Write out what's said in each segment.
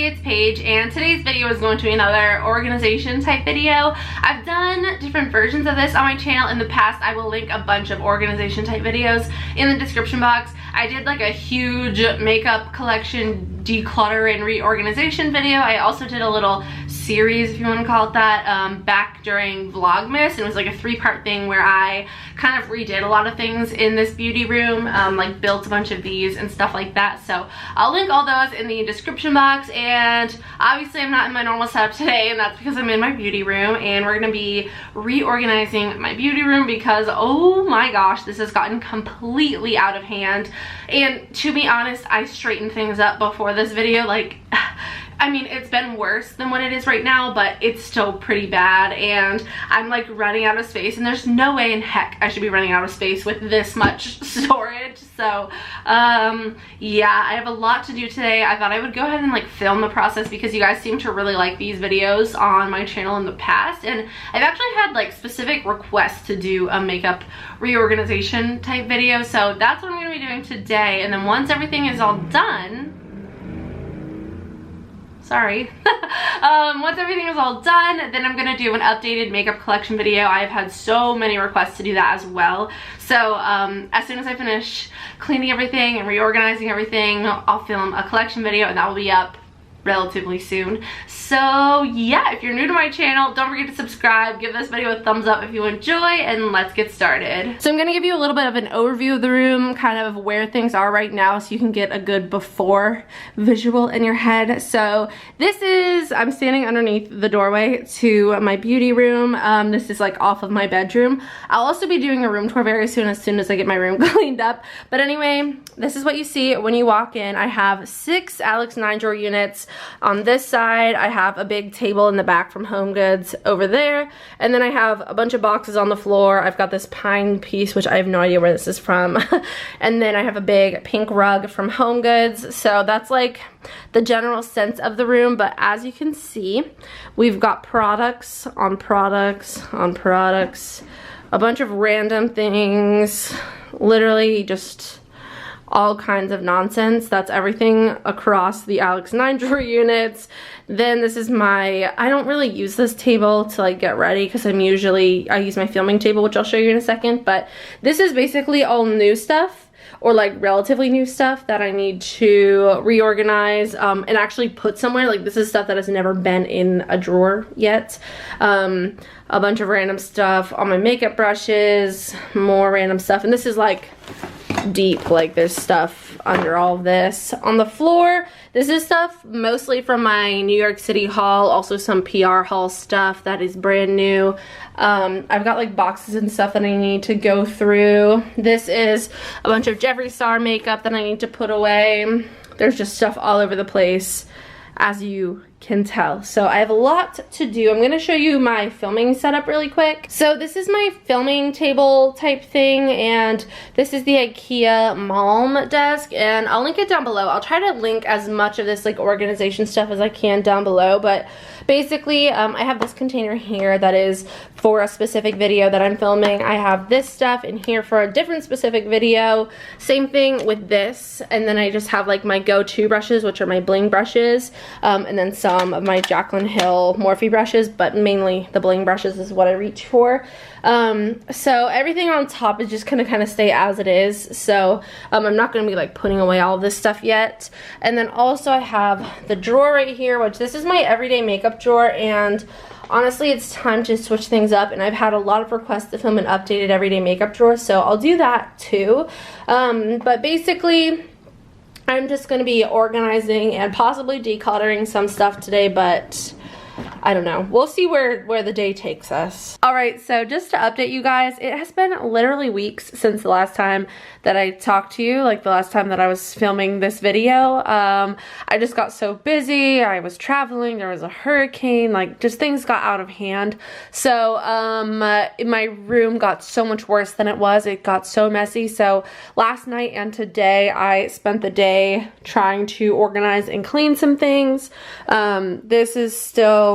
it's Paige, and today's video is going to be another organization type video. I've done different versions of this on my channel in the past. I will link a bunch of organization type videos in the description box. I did like a huge makeup collection declutter and reorganization video. I also did a little series, if you want to call it that, back during Vlogmas, and it was like a 3-part thing where I kind of redid a lot of things in this beauty room, like built a bunch of these and stuff like that. So I'll link all those in the description box. And obviously I'm not in my normal setup today, and that's because I'm in my beauty room, and we're gonna be reorganizing my beauty room because oh my gosh, this has gotten completely out of hand. And to be honest, I straightened things up before this video. Like, I mean, it's been worse than what it is right now, but it's still pretty bad, and I'm like running out of space, and there's no way in heck I should be running out of space with this much storage. So yeah, I have a lot to do today. I thought I would go ahead and like film the process because you guys seem to really like these videos on my channel in the past, and I've actually had like specific requests to do a makeup reorganization type video. So that's what I'm gonna be doing today, and then once everything is all done, sorry. Once everything is all done, then I'm gonna do an updated makeup collection video. I've had so many requests to do that as well. So as soon as I finish cleaning everything and reorganizing everything, I'll film a collection video, and that will be up relatively soon. So yeah, if you're new to my channel, don't forget to subscribe, give this video a thumbs up if you enjoy, and let's get started. So I'm gonna give you a little bit of an overview of the room, kind of where things are right now, so you can get a good before visual in your head. So this is, I'm standing underneath the doorway to my beauty room. This is like off of my bedroom. I'll also be doing a room tour very soon as I get my room cleaned up. But anyway, this is what you see when you walk in. I have 6 Alex 9-drawer units. On this side, I have a big table in the back from Home Goods over there, and then I have a bunch of boxes on the floor. I've got this pine piece, which I have no idea where this is from, and then I have a big pink rug from Home Goods. So that's like the general sense of the room. But as you can see, we've got products on products on products, a bunch of random things, literally just all kinds of nonsense. That's everything across the Alex 9-drawer units. Then this is my, I don't really use this table to like get ready because I use my filming table, which I'll show you in a second. But this is basically all new stuff, or like relatively new stuff that I need to reorganize and actually put somewhere. Like this is stuff that has never been in a drawer yet. A bunch of random stuff on my makeup brushes, more random stuff, and this is like deep, like there's stuff under all of this. On the floor, this is stuff mostly from my New York City haul, also some PR haul stuff that is brand new. I've got like boxes and stuff that I need to go through. This is a bunch of Jeffree Star makeup that I need to put away. There's just stuff all over the place, as you can tell. So I have a lot to do. I'm gonna show you my filming setup really quick. So this is my filming table type thing, and this is the IKEA Malm desk, and I'll link it down below. I'll try to link as much of this like organization stuff as I can down below, but basically I have this container here that is for a specific video that I'm filming. I have this stuff in here for a different specific video. Same thing with this, and then I just have like my go-to brushes, which are my bling brushes, and then some of my Jaclyn Hill Morphe brushes, but mainly the bling brushes is what I reach for. So everything on top is just gonna kind of stay as it is. So I'm not gonna be like putting away all of this stuff yet. And then also I have the drawer right here, which this is my everyday makeup drawer, and honestly it's time to switch things up, and I've had a lot of requests to film an updated everyday makeup drawer, so I'll do that too. But basically I'm just going to be organizing and possibly decluttering some stuff today, but I don't know. We'll see where the day takes us. Alright, so just to update you guys, it has been literally weeks since the last time that I talked to you, like the last time that I was filming this video. I just got so busy, I was traveling, there was a hurricane, like just things got out of hand. So my room got so much worse than it was. It got so messy. So last night and today I spent the day trying to organize and clean some things. This is still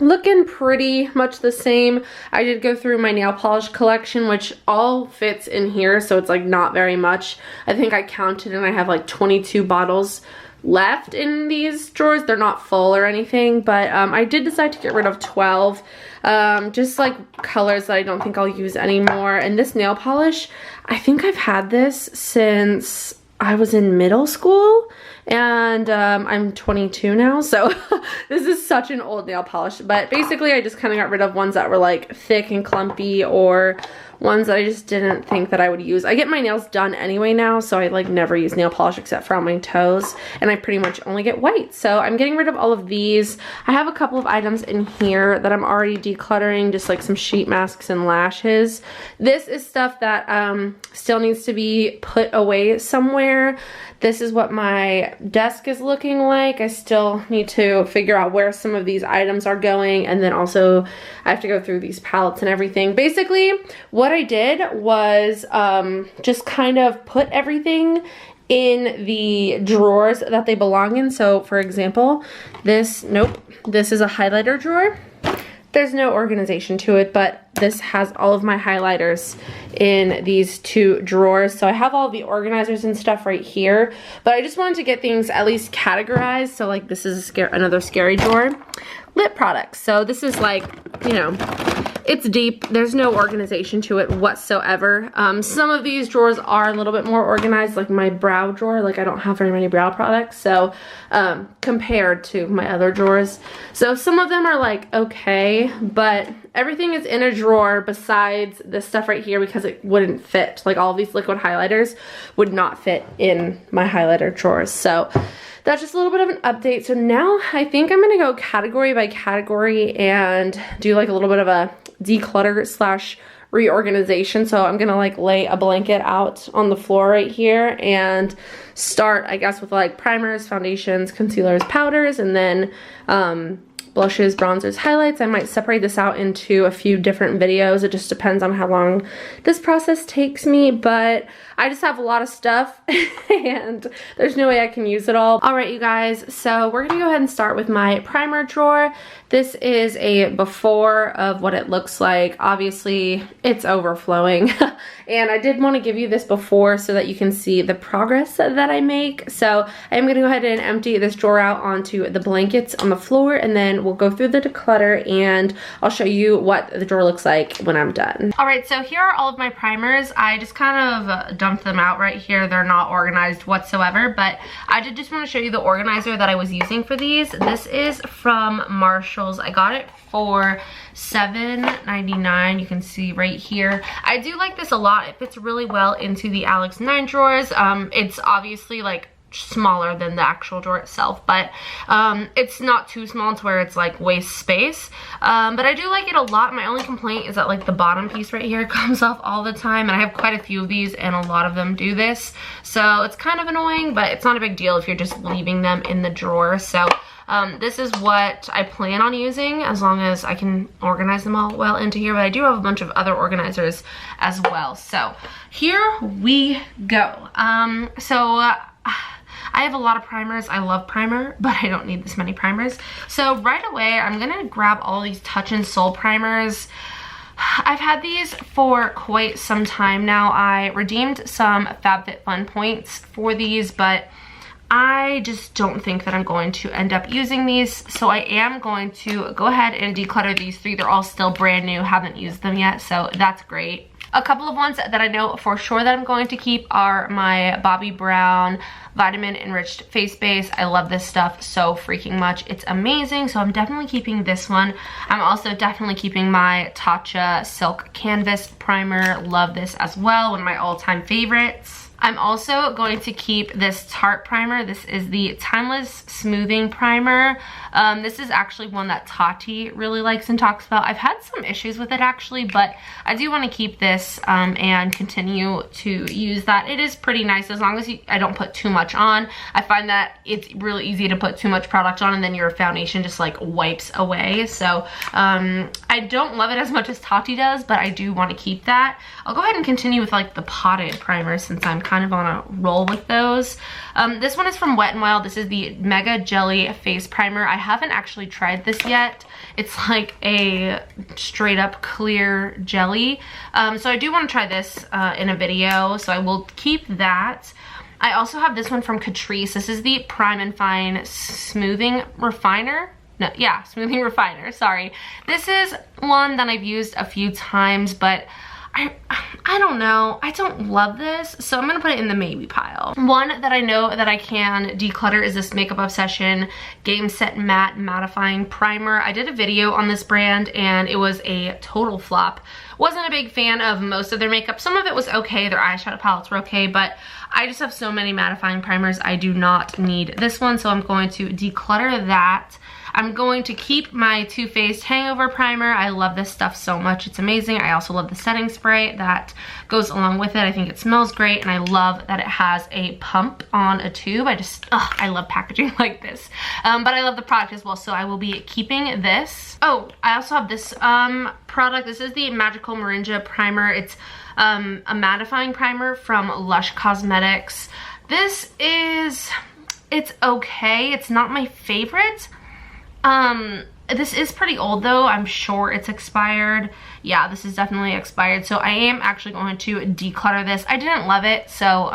looking pretty much the same. I did go through my nail polish collection, which all fits in here, so it's like not very much. I think I counted and I have like 22 bottles left in these drawers. They're not full or anything, but I did decide to get rid of 12. Just like colors that I don't think I'll use anymore. And this nail polish, I think I've had this since I was in middle school, and I'm 22 now, so this is such an old nail polish. But basically I just kind of got rid of ones that were like thick and clumpy, or ones that I just didn't think that I would use. I get my nails done anyway now, so I like never use nail polish except for on my toes, and I pretty much only get white. So I'm getting rid of all of these. I have a couple of items in here that I'm already decluttering, just like some sheet masks and lashes. This is stuff that still needs to be put away somewhere. This is what my desk is looking like. I still need to figure out where some of these items are going, and then also I have to go through these palettes and everything. Basically, what I did was just kind of put everything in the drawers that they belong in. So for example, this is a highlighter drawer. There's no organization to it, but this has all of my highlighters in these two drawers. So I have all the organizers and stuff right here, but I just wanted to get things at least categorized. So like this is another scary drawer. Lip products. So this is like, you know, it's deep. There's no organization to it whatsoever. Some of these drawers are a little bit more organized, like my brow drawer. Like I don't have very many brow products, so compared to my other drawers. So some of them are like okay, but everything is in a drawer besides this stuff right here because it wouldn't fit. Like all of these liquid highlighters would not fit in my highlighter drawers. So that's just a little bit of an update. So now I think I'm gonna go category by category and do like a little bit of a declutter slash reorganization. So I'm gonna like lay a blanket out on the floor right here and start, I guess, with like primers, foundations, concealers, powders, and then blushes, bronzers, highlights. I might separate this out into a few different videos. It just depends on how long this process takes me, but I just have a lot of stuff and there's no way I can use it all. All right, you guys, so we're gonna go ahead and start with my primer drawer. This is a before of what it looks like. Obviously, it's overflowing. And I did want to give you this before so that you can see the progress that I make. So I'm going to go ahead and empty this drawer out onto the blankets on the floor, and then we'll go through the declutter and I'll show you what the drawer looks like when I'm done. All right, so here are all of my primers. I just kind of dumped them out right here. They're not organized whatsoever, but I did just want to show you the organizer that I was using for these. This is from Marshalls. I got it for $7.99. You can see right here. I do like this a lot. It fits really well into the Alex 9 drawers. It's obviously like smaller than the actual drawer itself, but it's not too small to where it's like waste space, but I do like it a lot. My only complaint is that like the bottom piece right here comes off all the time, and I have quite a few of these and a lot of them do this, so it's kind of annoying, but it's not a big deal if you're just leaving them in the drawer. So this is what I plan on using as long as I can organize them all well into here, but I do have a bunch of other organizers as well. So here we go. I have a lot of primers. I love primer, but I don't need this many primers. So right away, I'm gonna grab all these Touch in Sol primers. I've had these for quite some time now. I redeemed some FabFitFun points for these, but I just don't think that I'm going to end up using these. So I am going to go ahead and declutter these three. They're all still brand new, haven't used them yet, so that's great. A couple of ones that I know for sure that I'm going to keep are my Bobbi Brown Vitamin Enriched Face Base. I love this stuff so freaking much. It's amazing, so I'm definitely keeping this one. I'm also definitely keeping my Tatcha Silk Canvas Primer. Love this as well, one of my all-time favorites. I'm also going to keep this Tarte primer. This is the Timeless Smoothing Primer. This is actually one that Tati really likes and talks about. I've had some issues with it actually, but I do want to keep this and continue to use that. It is pretty nice as long as I don't put too much on. I find that it's really easy to put too much product on and then your foundation just like wipes away. So I don't love it as much as Tati does, but I do want to keep that. I'll go ahead and continue with like the potted primer since I'm kind of on a roll with those. This one is from Wet n Wild. This is the Mega Jelly Face Primer. I haven't actually tried this yet. It's like a straight up clear jelly. So I do want to try this in a video, so I will keep that. I also have this one from Catrice. This is the Prime and Fine Smoothing Refiner. No, yeah, Smoothing Refiner, sorry. This is one that I've used a few times, but I don't know. I don't love this, so I'm gonna put it in the maybe pile. One that I know that I can declutter is this Makeup Obsession Game Set Matte Mattifying Primer. I did a video on this brand and it was a total flop. Wasn't a big fan of most of their makeup. Some of it was okay, their eyeshadow palettes were okay, but I just have so many mattifying primers. I do not need this one, so I'm going to declutter that. I'm going to keep my Too Faced Hangover Primer. I love this stuff so much. It's amazing. I also love the setting spray that goes along with it. I think it smells great, and I love that it has a pump on a tube. I love packaging like this. But I love the product as well, so I will be keeping this. Oh, I also have this product. This is the Magical Moringa Primer. It's a mattifying primer from Lush Cosmetics. This is, it's okay. It's not my favorite. This is pretty old though. I'm sure it's expired. Yeah, this is definitely expired. So I am actually going to declutter this. I didn't love it, so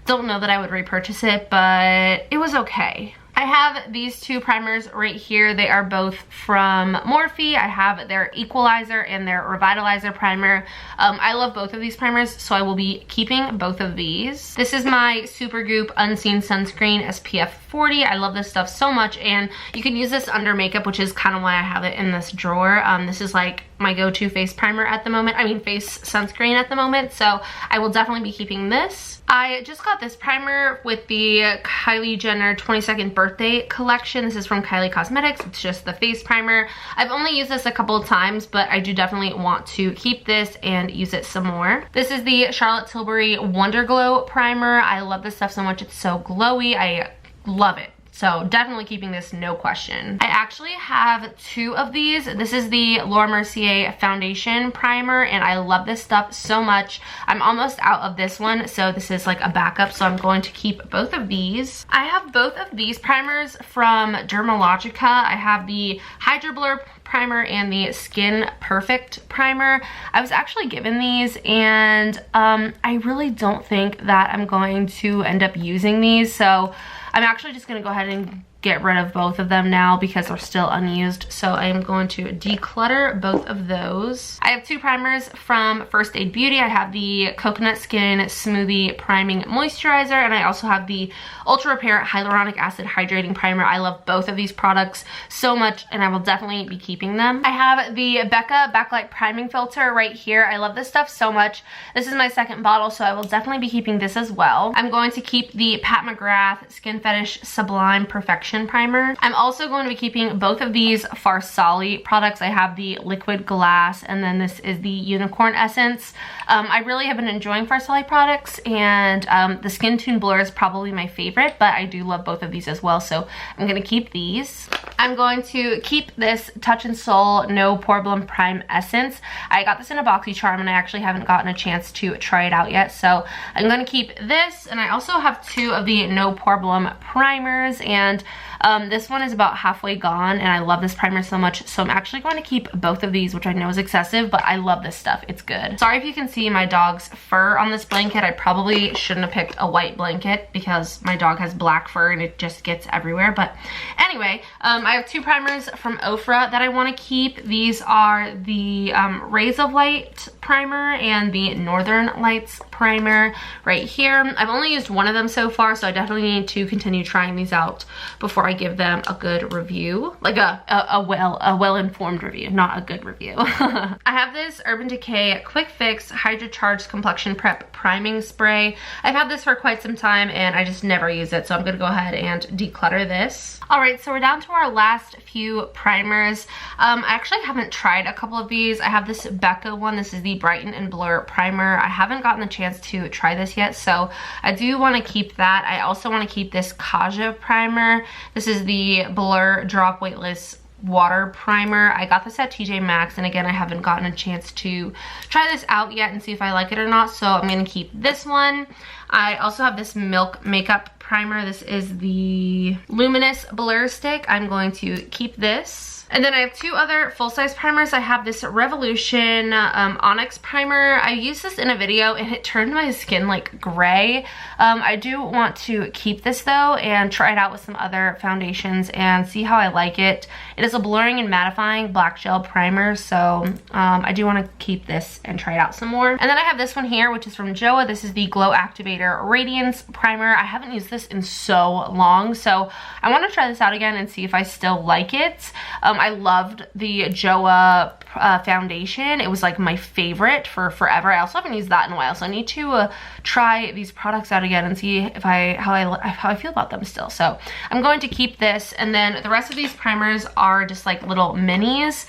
don't know that I would repurchase it, but it was okay. I have these two primers right here. They are both from Morphe. I have their Equalizer and their Revitalizer primer. I love both of these primers, so I will be keeping both of these. This is my Supergoop Unseen Sunscreen SPF 40. I love this stuff so much, and you can use this under makeup, which is kind of why I have it in this drawer. This is like my go-to face primer at the moment. I mean face sunscreen at the moment, so I will definitely be keeping this. I just got this primer with the Kylie Jenner 22nd birthday collection. This is from Kylie Cosmetics. It's just the face primer. I've only used this a couple of times, but I do definitely want to keep this and use it some more. This is the Charlotte Tilbury Wonder Glow primer. I love this stuff so much. It's so glowy. I love it. So definitely keeping this, no question. I actually have two of these. This is the Laura Mercier foundation primer, and I love this stuff so much. I'm almost out of this one, so this is like a backup, so I'm going to keep both of these. I have both of these primers from Dermalogica. I have the Hydro Blur primer and the Skin Perfect primer. I was actually given these, and I really don't think that I'm going to end up using these, so I'm actually just gonna go ahead and get rid of both of them now because they're still unused. So I am going to declutter both of those. I have two primers from First Aid Beauty. I have the Coconut Skin Smoothie Priming Moisturizer, and I also have the Ultra Repair Hyaluronic Acid Hydrating Primer. I love both of these products so much, and I will definitely be keeping them. I have the Becca Backlight Priming Filter right here. I love this stuff so much. This is my second bottle, so I will definitely be keeping this as well. I'm going to keep the Pat McGrath Skin Fetish Sublime Perfection primer. I'm also going to be keeping both of these Farsali products. I have the Liquid Glass, and then this is the Unicorn Essence. I really have been enjoying Farsali products, and the Skin Tune Blur is probably my favorite, but I do love both of these as well, so I'm going to keep these. I'm going to keep this Touch in Sol No Problem Prime Essence. I got this in a BoxyCharm, and I actually haven't gotten a chance to try it out yet, so I'm going to keep this. And I also have two of the No Problem primers, and this one is about halfway gone, and I love this primer so much, so I'm actually going to keep both of these, which I know is excessive, but I love this stuff. It's good. Sorry if you can see my dog's fur on this blanket. I probably shouldn't have picked a white blanket because my dog has black fur and it just gets everywhere, but anyway, I have two primers from Ofra that I want to keep. These are the Rays of Light primer and the Northern Lights primer right here. I've only used one of them so far, so I definitely need to continue trying these out before I give them a good review, like a well-informed review, not a good review. I have this Urban Decay Quick Fix Hydra Charged Complexion Prep Priming Spray. I've had this for quite some time, and I just never use it, so I'm gonna go ahead and declutter this. All right, so we're down to our last few primers. I actually haven't tried a couple of these. I have this Becca one. This is the Brighten and Blur primer. I haven't gotten the chance to try this yet, so I do want to keep that. I also want to keep this Kaja primer. This is the Blur Drop Weightless Water primer. I got this at TJ Maxx, and again, I haven't gotten a chance to try this out yet and see if I like it or not, so I'm going to keep this one. I also have this Milk Makeup primer. This is the Luminous Blur Stick. I'm going to keep this. And then I have two other full-size primers. I have this Revolution Onyx primer. I used this in a video and it turned my skin like gray. I do want to keep this though and try it out with some other foundations and see how I like it. It is a blurring and mattifying black gel primer, so I do want to keep this and try it out some more. And then I have this one here, which is from Joa. This is the Glow Activator Radiance Primer. I haven't used this in so long, so I want to try this out again and see if I still like it. I loved the Joa foundation. It was like my favorite for forever. I also haven't used that in a while, so I need to try these products out again and see if how I feel about them still. So I'm going to keep this, and then the rest of these primers are just like little minis.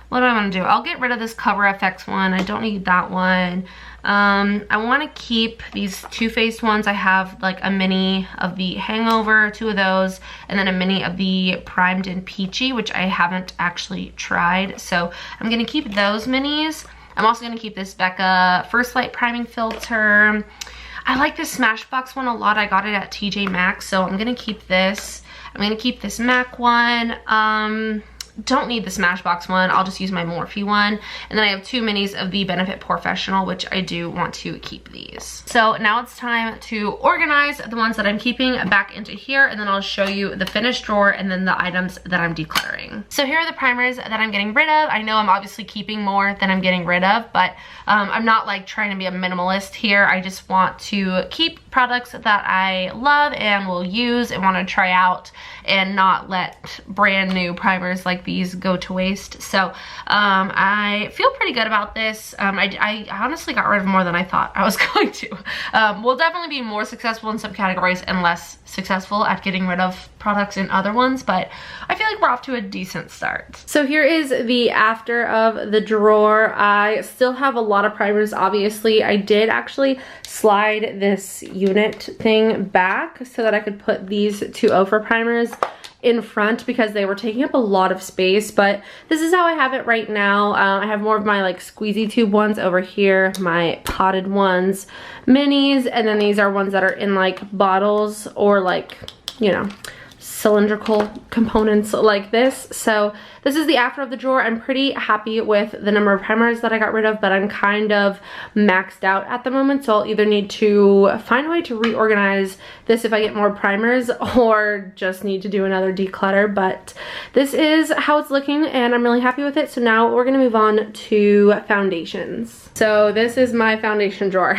What do I want to do? I'll get rid of this Cover FX one. I don't need that one. I want to keep these Too Faced ones. I have like a mini of the Hangover, two of those, and then a mini of the Primed and Peachy, which I haven't actually tried. So I'm going to keep those minis. I'm also going to keep this Becca First Light Priming Filter. I like this Smashbox one a lot. I got it at TJ Maxx, so I'm going to keep this. I'm going to keep this MAC one. Don't need the Smashbox one. I'll just use my Morphe one. And then I have two minis of the Benefit Professional, which I do want to keep these. So now it's time to organize the ones that I'm keeping back into here, and then I'll show you the finished drawer and then the items that I'm decluttering. So here are the primers that I'm getting rid of. I know I'm obviously keeping more than I'm getting rid of, but I'm not like trying to be a minimalist here. I just want to keep products that I love and will use and want to try out, and not let brand new primers like these go to waste. So I feel pretty good about this. I honestly got rid of more than I thought I was going to. We'll definitely be more successful in some categories and less successful at getting rid of products in other ones, but I feel like we're off to a decent start. So here is the after of the drawer. I still have a lot of primers, obviously. I did actually slide this unit thing back so that I could put these two Ofra primers in front because they were taking up a lot of space, but this is how I have it right now. I have more of my like squeezy tube ones over here, my potted ones, minis, and then these are ones that are in like bottles or like, you know, cylindrical components like this. So this is the after of the drawer. I'm pretty happy with the number of primers that I got rid of, but I'm kind of maxed out at the moment, so I'll either need to find a way to reorganize this if I get more primers, or just need to do another declutter. But this is how it's looking and I'm really happy with it. So now we're gonna move on to foundations. So this is my foundation drawer.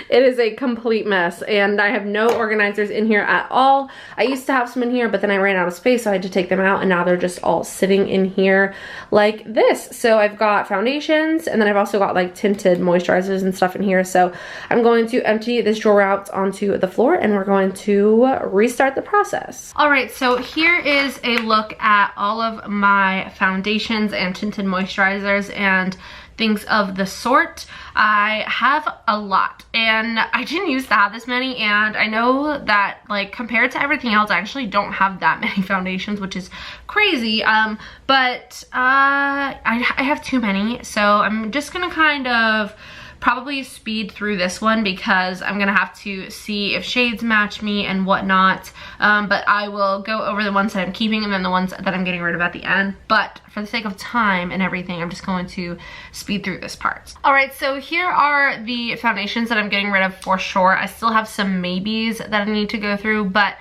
It is a complete mess and I have no organizers in here at all. I used to have some in here, but then I ran out of space, so I had to take them out, and now they're just all sitting in here like this. So I've got foundations, and then I've also got like tinted moisturizers and stuff in here. So I'm going to empty this drawer out onto the floor and we're going to restart the process. All right, so here is a look at all of my foundations and tinted moisturizers and things of the sort. I have a lot and I didn't used to have this many, and I know that like compared to everything else I actually don't have that many foundations, which is crazy, but I have too many, so I'm just gonna kind of probably speed through this one because I'm gonna have to see if shades match me and whatnot, but I will go over the ones that I'm keeping and then the ones that I'm getting rid of at the end. But for the sake of time and everything, I'm just going to speed through this part. All right, so here are the foundations that I'm getting rid of for sure. I still have some maybes that I need to go through, but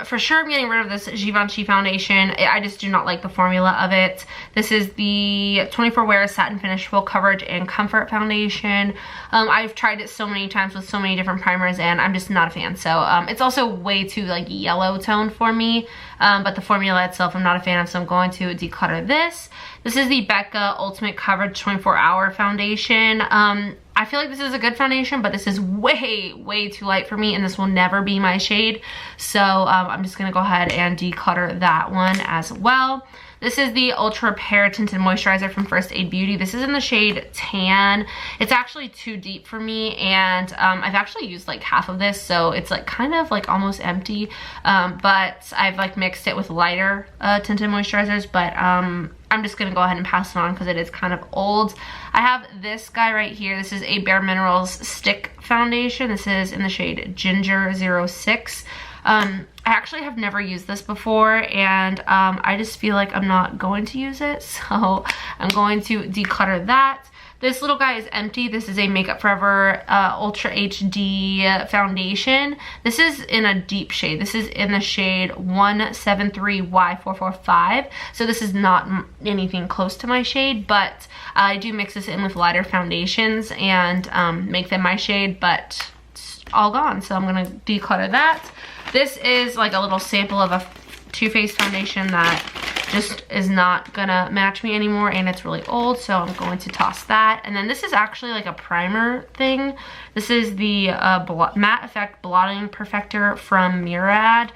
for sure I'm getting rid of this Givenchy foundation. I just do not like the formula of it. This is the 24 Wear Satin Finish Full Coverage and Comfort Foundation. I've tried it so many times with so many different primers and I'm just not a fan. So it's also way too like yellow tone for me, but the formula itself I'm not a fan of, so I'm going to declutter this. This is the Becca Ultimate Coverage 24 Hour Foundation. I feel like this is a good foundation, but this is way too light for me and this will never be my shade. So I'm just gonna go ahead and declutter that one as well. This is the Ultra Repair Tinted Moisturizer from First Aid Beauty. This is in the shade Tan. It's actually too deep for me, and I've actually used like half of this, so it's like kind of like almost empty, but I've like mixed it with lighter tinted moisturizers, but I'm just gonna go ahead and pass it on because it is kind of old. I have this guy right here. This is a Bare Minerals Stick Foundation. This is in the shade Ginger 06. I actually have never used this before, and I just feel like I'm not going to use it, so I'm going to declutter that. This little guy is empty. This is a Makeup Forever Ultra HD foundation. This is in a deep shade. This is in the shade 173Y445. So this is not anything close to my shade, but I do mix this in with lighter foundations and make them my shade, but it's all gone. So I'm gonna declutter that. This is like a little sample of a Too Faced foundation that just is not gonna match me anymore, and it's really old, so I'm going to toss that. And then this is actually like a primer thing. This is the Matte Effect Blotting Perfector from Murad.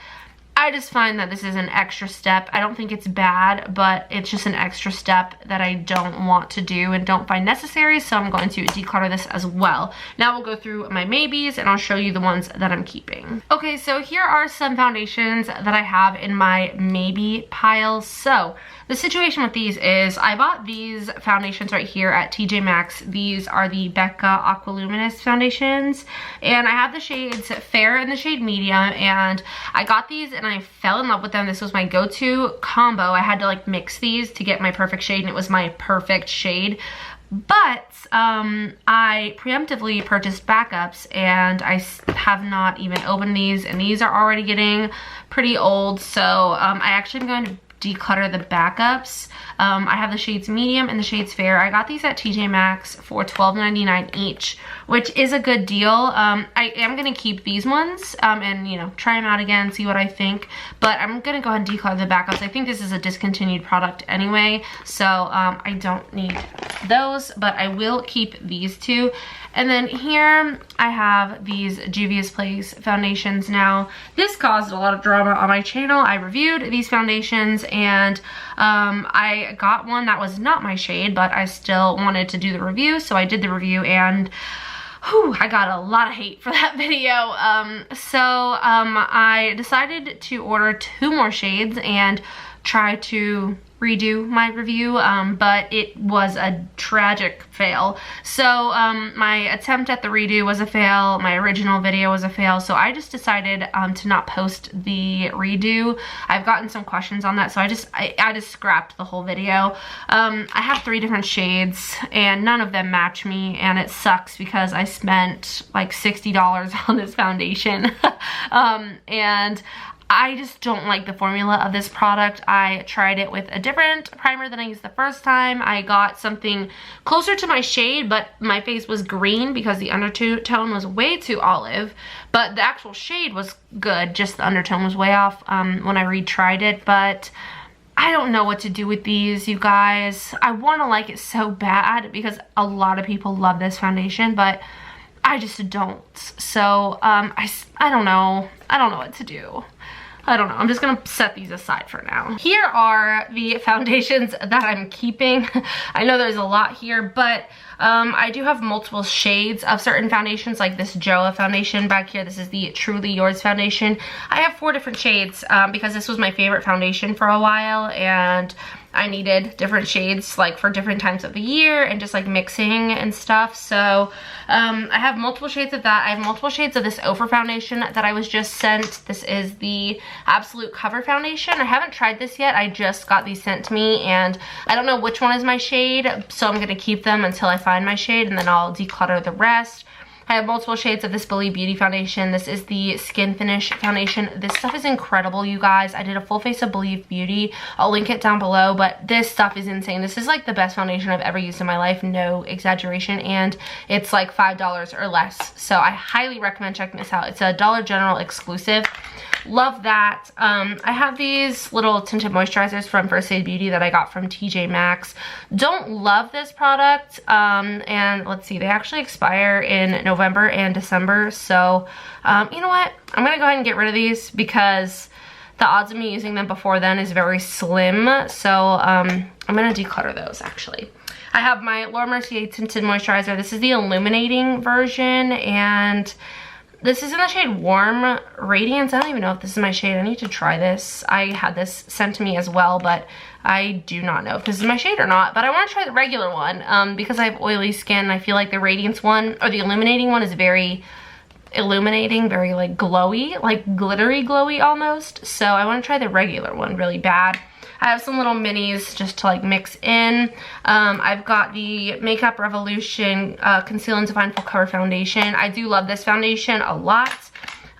I just find that this is an extra step. I don't think it's bad, but it's just an extra step that I don't want to do and don't find necessary, so I'm going to declutter this as well. Now we'll go through my maybes and I'll show you the ones that I'm keeping. Okay, so here are some foundations that I have in my maybe pile. So the situation with these is I bought these foundations right here at TJ Maxx. These are the Becca Aqualuminous foundations, and I have the shades Fair and the shade Medium, and I got these and I fell in love with them. This was my go-to combo. I had to like mix these to get my perfect shade, and it was my perfect shade. But I preemptively purchased backups, and I have not even opened these, and these are already getting pretty old. So I actually am going to declutter the backups. I have the shades Medium and the shades Fair. I got these at TJ Maxx for $12.99 each, which is a good deal. I am going to keep these ones and, you know, try them out again, see what I think. But I'm going to go ahead and declutter the backups. I think this is a discontinued product anyway, so I don't need those, but I will keep these two. And then here I have these Juvia's Place foundations. Now, this caused a lot of drama on my channel. I reviewed these foundations, and I got one that was not my shade, but I still wanted to do the review, so I did the review, and whew, I got a lot of hate for that video. I decided to order 2 more shades and try to redo my review, but it was a tragic fail. So my attempt at the redo was a fail, my original video was a fail, so I just decided to not post the redo. I've gotten some questions on that, so I just scrapped the whole video. I have 3 different shades, and none of them match me, and it sucks because I spent like $60 on this foundation. And I just don't like the formula of this product. I tried it with a different primer than I used the first time. I got something closer to my shade, but my face was green because the undertone was way too olive. But the actual shade was good, just the undertone was way off when I retried it. But I don't know what to do with these, you guys. I want to like it so bad because a lot of people love this foundation, but I just don't. So I don't know. I don't know what to do. I don't know. I'm just going to set these aside for now. Here are the foundations that I'm keeping. I know there's a lot here, but I do have multiple shades of certain foundations, like this Joa foundation back here. This is the Truly Yours foundation. I have 4 different shades because this was my favorite foundation for a while, and I needed different shades like for different times of the year and just like mixing and stuff. So I have multiple shades of that. I have multiple shades of this Ophir foundation that I was just sent. This is the Absolute Cover foundation. I haven't tried this yet. I just got these sent to me, and I don't know which one is my shade, so I'm gonna keep them until I find my shade, and then I'll declutter the rest. I have multiple shades of this Believe Beauty foundation. This is the Skin Finish foundation. This stuff is incredible, you guys. I did a full face of Believe Beauty. I'll link it down below, but this stuff is insane. This is like the best foundation I've ever used in my life, no exaggeration, and it's like $5 or less. So I highly recommend checking this out. It's a Dollar General exclusive. Love that. I have these little tinted moisturizers from First Aid Beauty that I got from TJ Maxx. Don't love this product, and let's see, they actually expire in November and December, so you know what, I'm gonna go ahead and get rid of these because the odds of me using them before then is very slim. So I'm gonna declutter those actually. I have my Laura Mercier tinted moisturizer. This is the illuminating version, and this is in the shade Warm Radiance. I don't even know if this is my shade. I need to try this. I had this sent to me as well, but I do not know if this is my shade or not. But I want to try the regular one because I have oily skin. I feel like the Radiance one, or the illuminating one, is very, illuminating, very like glowy, like glittery glowy almost. So I want to try the regular one really bad. I have some little minis just to like mix in. I've got the Makeup Revolution Conceal and Define Full Cover Foundation. I do love this foundation a lot.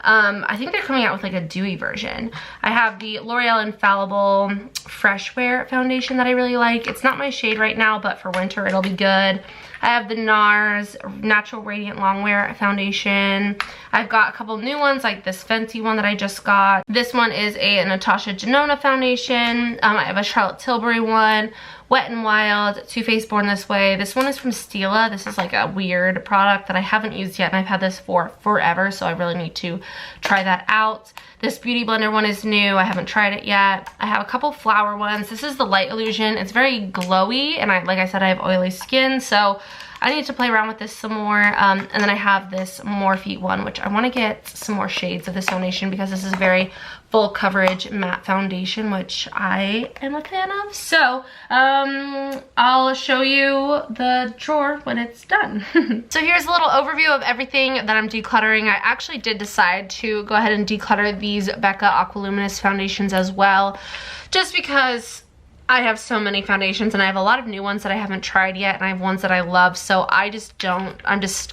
I think they're coming out with like a dewy version. I have the L'Oreal Infallible Fresh Wear foundation that I really like. It's not my shade right now, but for winter it'll be good. I have the NARS Natural Radiant Longwear foundation. I've got a couple new ones like this Fenty one that I just got. This one is a Natasha Denona foundation. I have a Charlotte Tilbury one. Wet n Wild, Too Faced Born This Way. This one is from Stila. This is like a weird product that I haven't used yet, and I've had this for forever, so I really need to try that out. This Beauty Blender one is new. I haven't tried it yet. I have a couple flower ones. This is the Light Illusion. It's very glowy, and like I said, I have oily skin, so I need to play around with this some more. And then I have this Morphe one, which I want to get some more shades of this foundation because this is a very full coverage matte foundation, which I am a fan of. So I'll show you the drawer when it's done. So here's a little overview of everything that I'm decluttering. I actually did decide to go ahead and declutter these Becca Aqualuminous foundations as well, just because I have so many foundations and I have a lot of new ones that I haven't tried yet, and I have ones that I love, so I'm just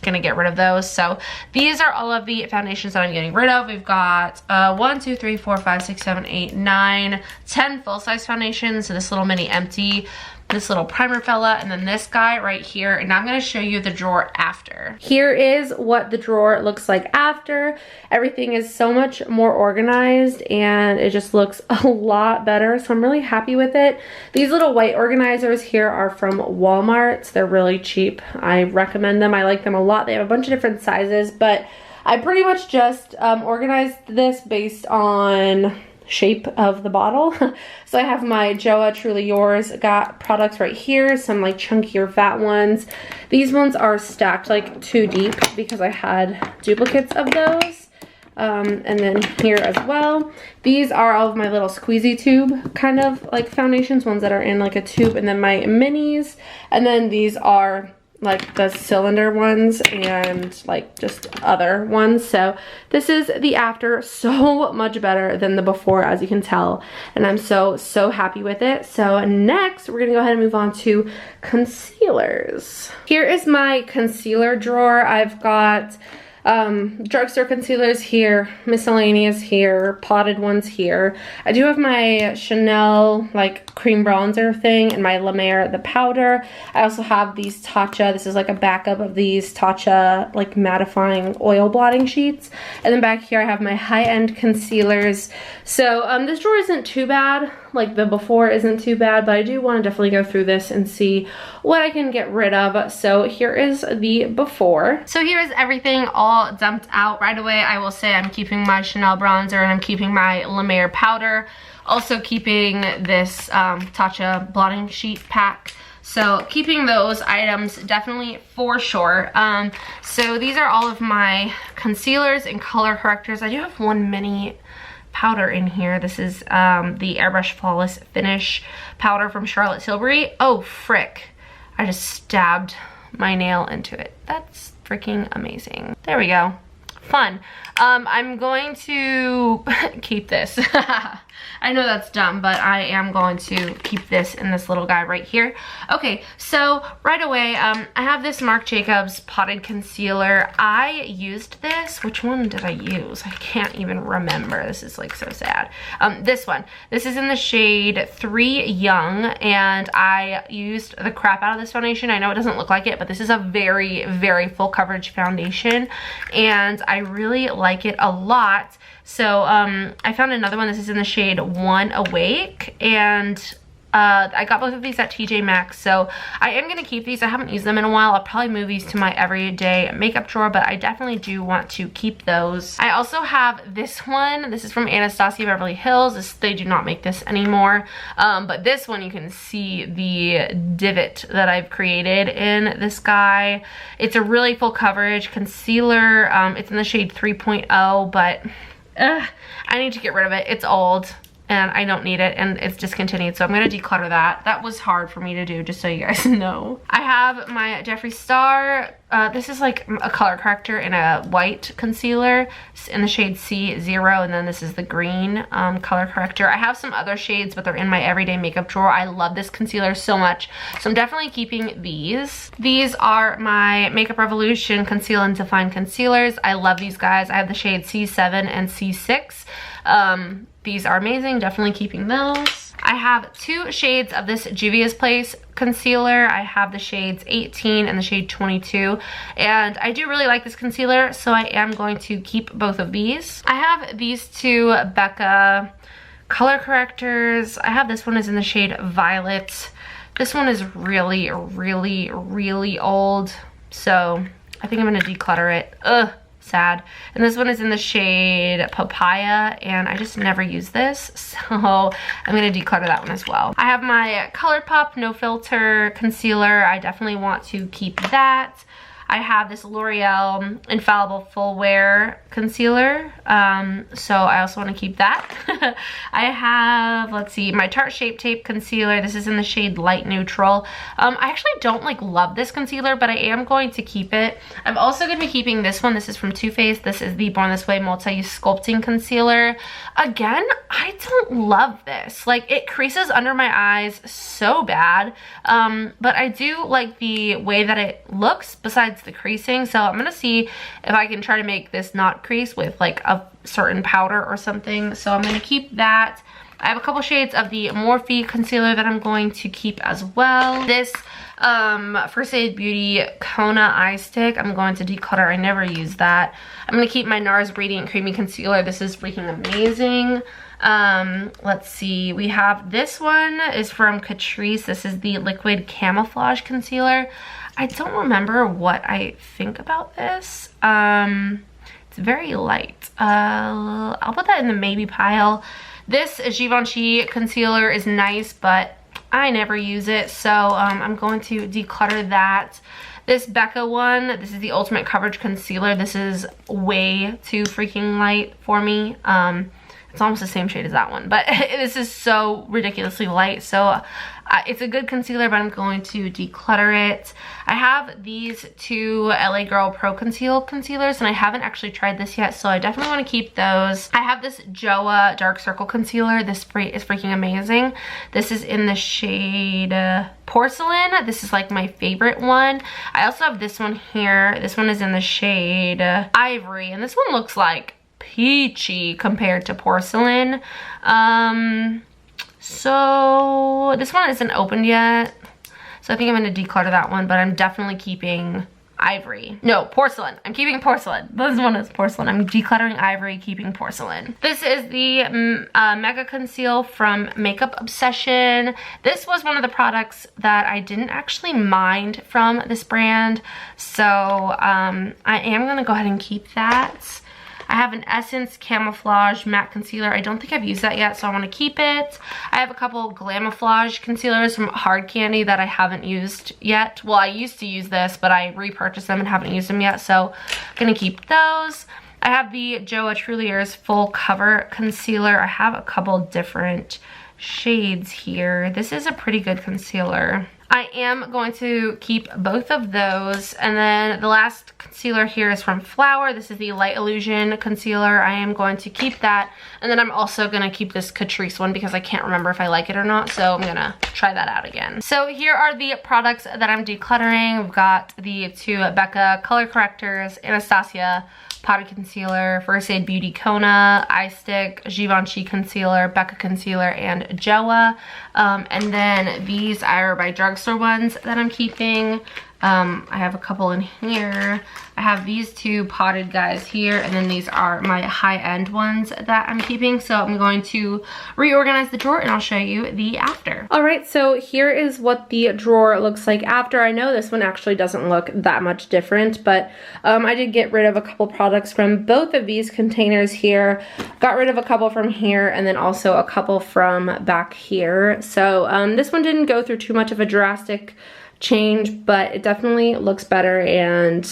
gonna get rid of those. So these are all of the foundations that I'm getting rid of. We've got 1, 2, 3, 4, 5, 6, 7, 8, 9, 10 full-size foundations. So this little mini empty, this little primer fella, and then this guy right here. And I'm going to show you the drawer after. Here is what the drawer looks like after. Everything is so much more organized and it just looks a lot better, so I'm really happy with it. These little white organizers here are from Walmart. They're really cheap. I recommend them. I like them a lot. They have a bunch of different sizes, but I pretty much just organized this based on shape of the bottle. So I have my Joa Truly Yours got products right here, some like chunkier fat ones. These ones are stacked like too deep because I had duplicates of those. And then here as well, these are all of my little squeezy tube kind of like foundations, ones that are in like a tube, and then my minis, and then these are like the cylinder ones and like just other ones. So this is the after, so much better than the before, as you can tell, and I'm so happy with it. So next we're gonna go ahead and move on to concealers. Here is my concealer drawer. I've got drugstore concealers here, miscellaneous here, potted ones here. I do have my Chanel like cream bronzer thing and my La Mer the powder. I also have these Tatcha. This is like a backup of these Tatcha like mattifying oil blotting sheets. And then back here I have my high-end concealers. So this drawer isn't too bad. Like the before isn't too bad, but I do want to definitely go through this and see what I can get rid of. So here is the before. So here is everything all dumped out. Right away I will say I'm keeping my Chanel bronzer and I'm keeping my La Mer powder. Also keeping this Tatcha blotting sheet pack. So keeping those items definitely for sure. So these are all of my concealers and color correctors. I do have one mini powder in here. This is the Airbrush Flawless Finish powder from Charlotte Tilbury. Oh frick, I just stabbed my nail into it. That's freaking amazing. There we go. Fun. I'm going to keep this. I know that's dumb, but I am going to keep this in this little guy right here. Okay, so right away, I have this Marc Jacobs Potted Concealer. I used this. Which one did I use? I can't even remember. This is like so sad. This one. This is in the shade 3 Young, and I used the crap out of this foundation. I know it doesn't look like it, but this is a very, very full coverage foundation, and I really like it a lot. So I found another one. This is in the shade 1 Awake, and I got both of these at TJ Maxx, so I am going to keep these. I haven't used them in a while. I'll probably move these to my everyday makeup drawer, but I definitely do want to keep those. I also have this one. This is from Anastasia Beverly Hills. They do not make this anymore, but this one you can see the divot that I've created in this guy. It's a really full coverage concealer. It's in the shade 3.0, but I need to get rid of it. It's old and I don't need it, and it's discontinued, so I'm gonna declutter that. That was hard for me to do, just so you guys know. I have my Jeffree Star. This is like a color corrector in a white concealer in the shade C0, and then this is the green color corrector. I have some other shades, but they're in my everyday makeup drawer. I love this concealer so much, so I'm definitely keeping these. These are my Makeup Revolution Conceal and Define concealers. I love these guys. I have the shade C7 and C6. These are amazing, definitely keeping those. I have 2 shades of this Juvia's Place concealer. I have the shades 18 and the shade 22, and I do really like this concealer, so I am going to keep both of these. I have these 2 Becca color correctors. I have this one is in the shade Violet. This one is really, really, really old, so I think I'm gonna declutter it. Ugh. Sad. And this one is in the shade Papaya, and I just never use this, so I'm gonna declutter that one as well. I have my ColourPop No Filter concealer. I definitely want to keep that. I have this L'Oreal Infallible Full Wear concealer, so I also want to keep that. I have, let's see, my Tarte Shape Tape concealer. This is in the shade Light Neutral. I actually don't like love this concealer, but I am going to keep it. I'm also going to be keeping this one. This is from Too Faced. This is the Born This Way Multi-Use Sculpting Concealer. Again, I don't love this. Like, it creases under my eyes so bad, but I do like the way that it looks besides the creasing, so I'm gonna see if I can try to make this not crease with like a certain powder or something, so I'm gonna keep that. I have a couple shades of the Morphe concealer that I'm going to keep as well. This First Aid Beauty Kona eye stick, I'm going to declutter. I never use that. I'm gonna keep my NARS Radiant Creamy Concealer. This is freaking amazing. Let's see, we have this one is from Catrice. This is the Liquid Camouflage Concealer. I don't remember what I think about this. It's very light. I'll put that in the maybe pile. This Givenchy concealer is nice, but I never use it, so I'm going to declutter that. This Becca one, this is the Ultimate Coverage Concealer. This is way too freaking light for me. It's almost the same shade as that one, but this is so ridiculously light, so it's a good concealer, but I'm going to declutter it. I have these 2 LA Girl Pro Conceal concealers, and I haven't actually tried this yet, so I definitely want to keep those. I have this JOA Dark Circle Concealer. This is freaking amazing. This is in the shade Porcelain. This is like my favorite one. I also have this one here. This one is in the shade Ivory, and this one looks like peachy compared to Porcelain. So this one isn't opened yet, so I think I'm going to declutter that one, but I'm definitely keeping Ivory. No, Porcelain. I'm keeping Porcelain. This one is Porcelain. I'm decluttering Ivory, keeping Porcelain. This is the Mega Conceal from Makeup Obsession. This was one of the products that I didn't actually mind from this brand, so I am going to go ahead and keep that. I have an Essence Camouflage Matte Concealer. I don't think I've used that yet, so I want to keep it. I have a couple Glamouflage concealers from Hard Candy that I haven't used yet. Well, I used to use this, but I repurchased them and haven't used them yet, so I'm going to keep those. I have the JOA Trulier's Full Cover Concealer. I have a couple different shades here. This is a pretty good concealer. I am going to keep both of those. And then the last concealer here is from Flower. This is the Light Illusion Concealer. I am going to keep that. And then I'm also going to keep this Catrice one because I can't remember if I like it or not. So I'm going to try that out again. So here are the products that I'm decluttering. We've got the 2 Becca color correctors, Anastasia Powder Concealer, First Aid Beauty Kona Eye Stick, Givenchy Concealer, Becca Concealer, and JOA. And then these are my drugstore ones that I'm keeping. I have a couple in here. I have these 2 potted guys here, and then these are my high-end ones that I'm keeping. So I'm going to reorganize the drawer, and I'll show you the after. All right, so here is what the drawer looks like after. I know this one actually doesn't look that much different, but I did get rid of a couple products from both of these containers here. Got rid of a couple from here, and then also a couple from back here. So this one didn't go through too much of a drastic change, but it definitely looks better, and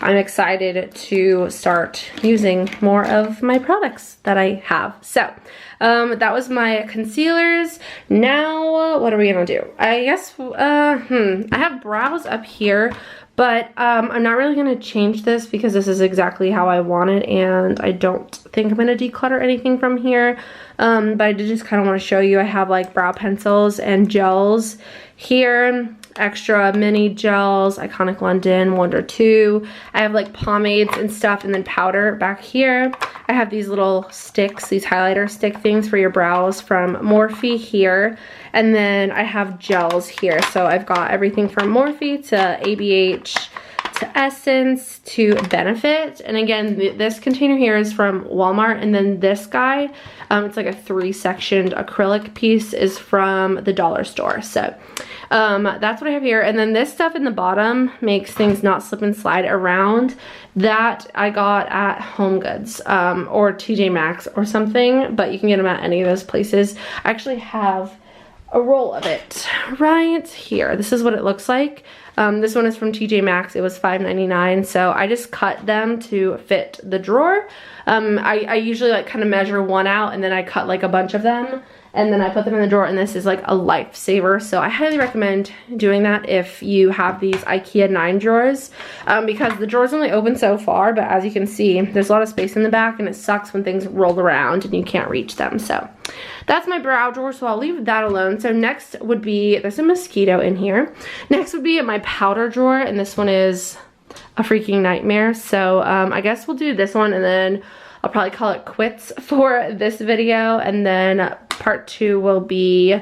I'm excited to start using more of my products that I have. So that was my concealers. Now what are we gonna do? I guess I have brows up here, but I'm not really gonna change this because this is exactly how I want it, and I don't think I'm gonna declutter anything from here. But I did just kind of want to show you I have like brow pencils and gels here, extra mini gels, Iconic London, Wonder 2. I have like pomades and stuff, and then powder back here. I have these little sticks, these highlighter stick things for your brows from Morphe here. And then I have gels here. So I've got everything from Morphe to ABH to Essence to Benefit. And again, this container here is from Walmart, and then this guy, it's like a 3-sectioned acrylic piece, is from the dollar store. So that's what I have here. And then this stuff in the bottom makes things not slip and slide around. That I got at Home Goods or TJ Maxx or something, but you can get them at any of those places. I actually have a roll of it right here. This is what it looks like. This one is from TJ Maxx. It was $5.99, so I just cut them to fit the drawer. I usually like kind of measure one out, and then I cut like a bunch of them, and then I put them in the drawer, and this is like a lifesaver. So I highly recommend doing that if you have these IKEA 9 drawers, because the drawers only open so far, but as you can see, there's a lot of space in the back, and it sucks when things roll around and you can't reach them. So that's my brow drawer, so I'll leave that alone. So next would be, there's a mosquito in here. Next would be my powder drawer, and this one is a freaking nightmare. So I guess we'll do this one, and then I'll probably call it quits for this video, and then part 2 will be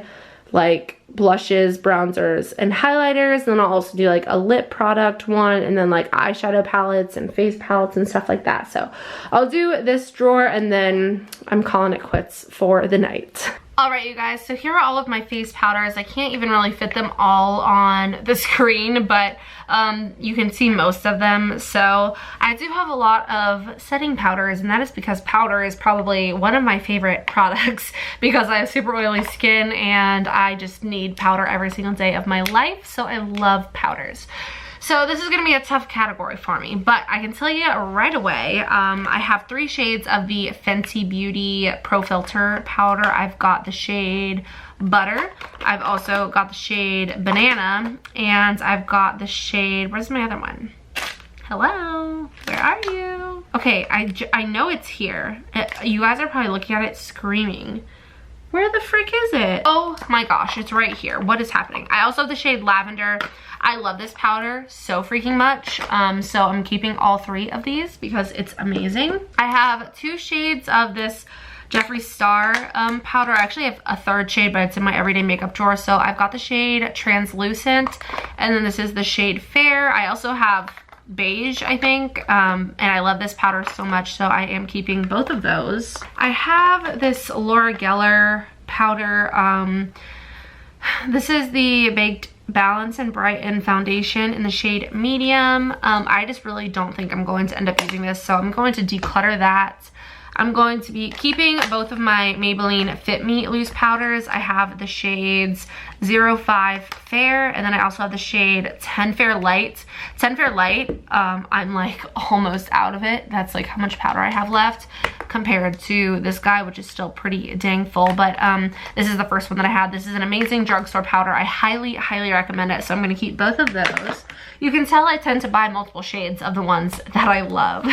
like blushes, bronzers, and highlighters. And then I'll also do like a lip product one, and then like eyeshadow palettes and face palettes and stuff like that. So I'll do this drawer, and then I'm calling it quits for the night. Alright you guys, so here are all of my face powders. I can't even really fit them all on the screen, but you can see most of them. So I do have a lot of setting powders, and that is because powder is probably one of my favorite products because I have super oily skin and I just need powder every single day of my life, so I love powders. So this is going to be a tough category for me, but I can tell you right away, I have 3 shades of the Fenty Beauty Pro Filter powder. I've got the shade Butter, I've also got the shade Banana, and I've got the shade, where's my other one? Hello, where are you? Okay, I know it's here. You guys are probably looking at it screaming. Where the frick is it? Oh my gosh, it's right here. What is happening? I also have the shade Lavender. I love this powder so freaking much. So I'm keeping all 3 of these because it's amazing. I have 2 shades of this Jeffree Star powder. I actually have a 3rd shade, but it's in my everyday makeup drawer. So I've got the shade Translucent, and then this is the shade Fair. I also have Beige, I think, and I love this powder so much, so I am keeping both of those. I have this Laura Geller powder. This is the Baked Balance and Brighten foundation in the shade Medium. I just really don't think I'm going to end up using this, so I'm going to declutter that. I'm going to be keeping both of my Maybelline Fit Me loose powders. I have the shades 05 Fair, and then I also have the shade 10 Fair Light. 10 Fair Light, I'm like almost out of it. That's like how much powder I have left compared to this guy, which is still pretty dang full. But this is the first one that I had. This is an amazing drugstore powder. I highly, highly recommend it. So I'm going to keep both of those. You can tell I tend to buy multiple shades of the ones that I love.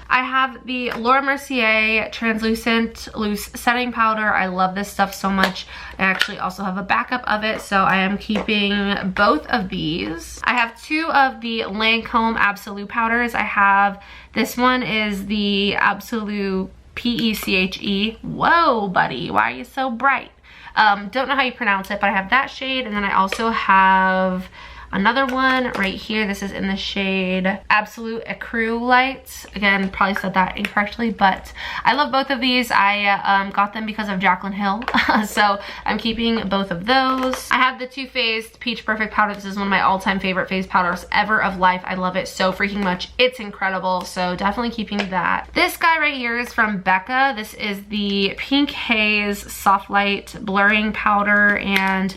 I have the Laura Mercier Translucent Loose Setting Powder. I love this stuff so much. I actually also have a backup of it, so I am keeping both of these. I have 2 of the Lancome Absolute powders. I have, this one is the Absolute P-E-C-H-E. Whoa, buddy, why are you so bright? Don't know how you pronounce it, but I have that shade, and then I also have another one right here. This is in the shade Absolute Ecru Light. Again, probably said that incorrectly, but I love both of these. I got them because of Jaclyn Hill, so I'm keeping both of those. I have the Too Faced Peach Perfect powder. This is one of my all-time favorite face powders ever of life. I love it so freaking much. It's incredible, so definitely keeping that. This guy right here is from Becca. This is the Pink Haze Soft Light Blurring Powder, and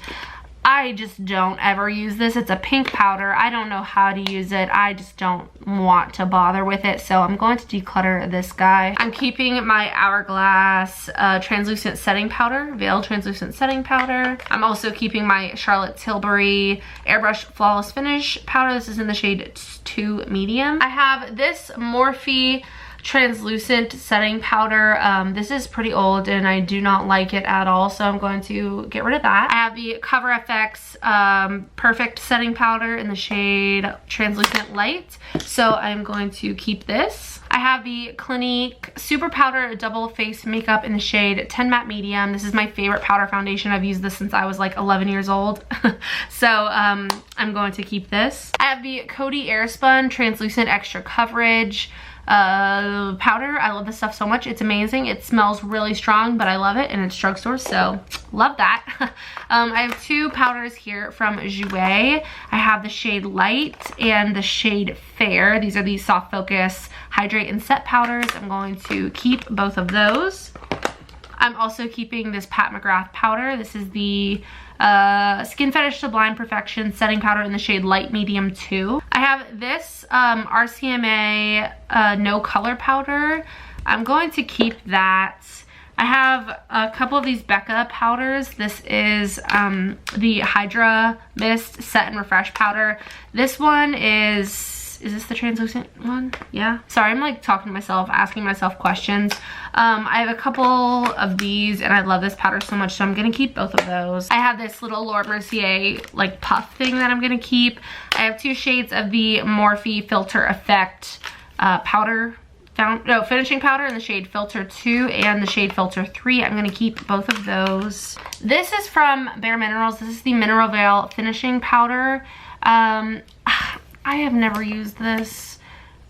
I just don't ever use this. It's a pink powder. I don't know how to use it. I just don't want to bother with it. So I'm going to declutter this guy. I'm keeping my Hourglass translucent setting powder, Veil translucent setting powder. I'm also keeping my Charlotte Tilbury Airbrush Flawless Finish powder. This is in the shade 2 medium. I have this Morphe translucent setting powder. This is pretty old and I do not like it at all, so I'm going to get rid of that. I have the Cover FX Perfect setting powder in the shade Translucent Light, so I'm going to keep this. I have the Clinique Super Powder Double Face Makeup in the shade 10 Matte Medium. This is my favorite powder foundation. I've used this since I was like 11 years old. So I'm going to keep this. I have the Coty Airspun Translucent Extra Coverage powder. I love this stuff so much. It's amazing. It smells really strong, but I love it, and it's drugstore, so love that. I have two powders here from Jouer. I have the shade Light and the shade Fair. These are the Soft Focus Hydrate and Set powders. I'm going to keep both of those. I'm also keeping this Pat McGrath powder. This is the Skin Fetish Sublime Perfection setting powder in the shade Light Medium 2. I have this RCMA No Color powder. I'm going to keep that. I have a couple of these Becca powders. This is the Hydra Mist Set and Refresh powder. This one is this the translucent one? Yeah. Sorry, I'm like talking to myself, asking myself questions. I have a couple of these and I love this powder so much, so I'm gonna keep both of those. I have this little Laura Mercier like puff thing that I'm gonna keep. I have two shades of the Morphe Filter Effect finishing powder in the shade Filter 2 and the shade Filter 3. I'm gonna keep both of those. This is from Bare Minerals. This is the Mineral Veil finishing powder. I have never used this.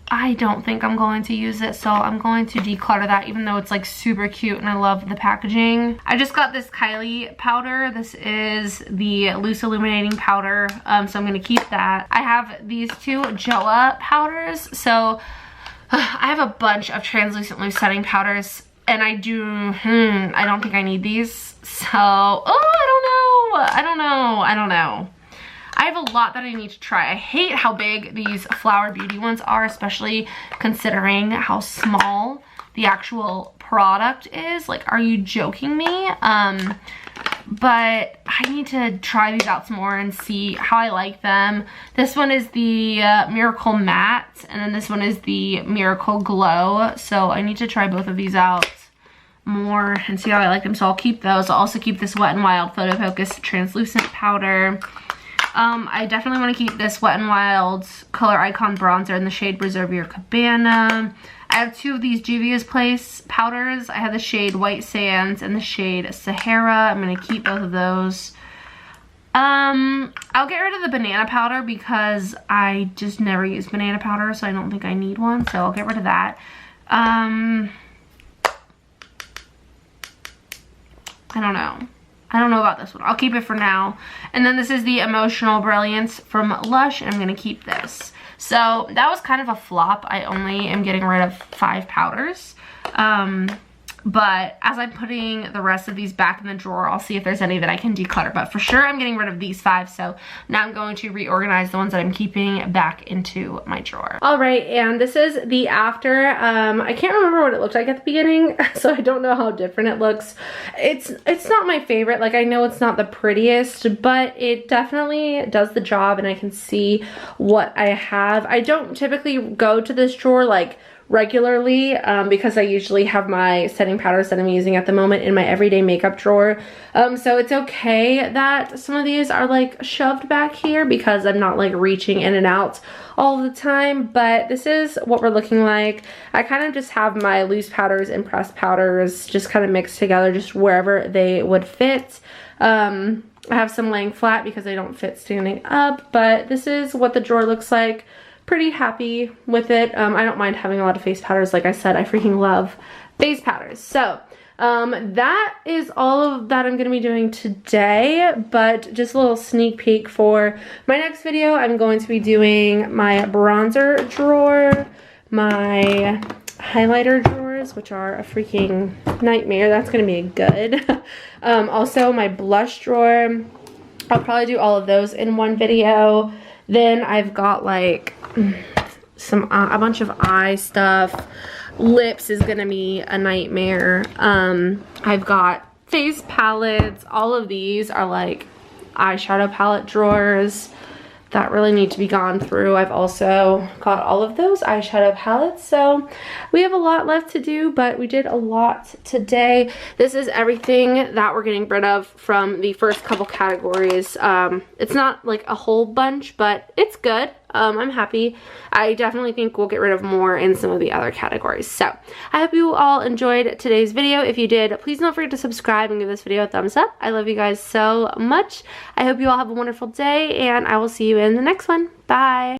I don't think I'm going to use it, so I'm going to declutter that, even though it's like super cute and I love the packaging. I just got this Kylie powder. This is the Loose Illuminating powder, so I'm gonna keep that. I have these two Joa powders. So I have a bunch of translucent loose setting powders, and I don't think I need these. So, I don't know. I have a lot that I need to try. I hate how big these Flower Beauty ones are, especially considering how small the actual product is. Like, are you joking me? But I need to try these out some more and see how I like them. This one is the Miracle Matte, and then this one is the Miracle Glow. So I need to try both of these out more and see how I like them. So I'll keep those. I'll also keep this Wet n Wild Photo Focus Translucent Powder. I definitely want to keep this Wet n Wild Color Icon Bronzer in the shade Reserve Your Cabana. I have two of these Juvia's Place powders. I have the shade White Sands and the shade Sahara. I'm going to keep both of those. I'll get rid of the banana powder because I just never use banana powder, so I don't think I need one. So I'll get rid of that. I don't know. I don't know about this one. I'll keep it for now. And then this is the Emotional Brilliance from Lush, and I'm going to keep this. So that was kind of a flop. I only am getting rid of 5 powders. But as I'm putting the rest of these back in the drawer, I'll see if there's any that I can declutter. But for sure, I'm getting rid of these 5. So now I'm going to reorganize the ones that I'm keeping back into my drawer. All right, and this is the after. I can't remember what it looked like at the beginning, so I don't know how different it looks. It's not my favorite. Like, I know it's not the prettiest, but it definitely does the job, and I can see what I have. I don't typically go to this drawer like regularly because I usually have my setting powders that I'm using at the moment in my everyday makeup drawer. So it's okay that some of these are like shoved back here because I'm not like reaching in and out all the time, but this is what we're looking like. I kind of just have my loose powders and pressed powders just kind of mixed together just wherever they would fit. I have some laying flat because they don't fit standing up, but this is what the drawer looks like. Pretty happy with it. I don't mind having a lot of face powders. Like I said, I freaking love face powders. So that is all of that I'm going to be doing today, but just a little sneak peek for my next video. I'm going to be doing my bronzer drawer, my highlighter drawers, which are a freaking nightmare. That's going to be good. Also my blush drawer, I'll probably do all of those in one video. Then I've got like a bunch of eye stuff. Lips is gonna be a nightmare. I've got face palettes. All of these are like eyeshadow palette drawers that really need to be gone through. I've also got all of those eyeshadow palettes. So we have a lot left to do, but we did a lot today. This is everything that we're getting rid of from the first couple categories. It's not like a whole bunch, but it's good. I'm happy. I definitely think we'll get rid of more in some of the other categories. So I hope you all enjoyed today's video. If you did, please don't forget to subscribe and give this video a thumbs up. I love you guys so much. I hope you all have a wonderful day, and I will see you in the next one. Bye.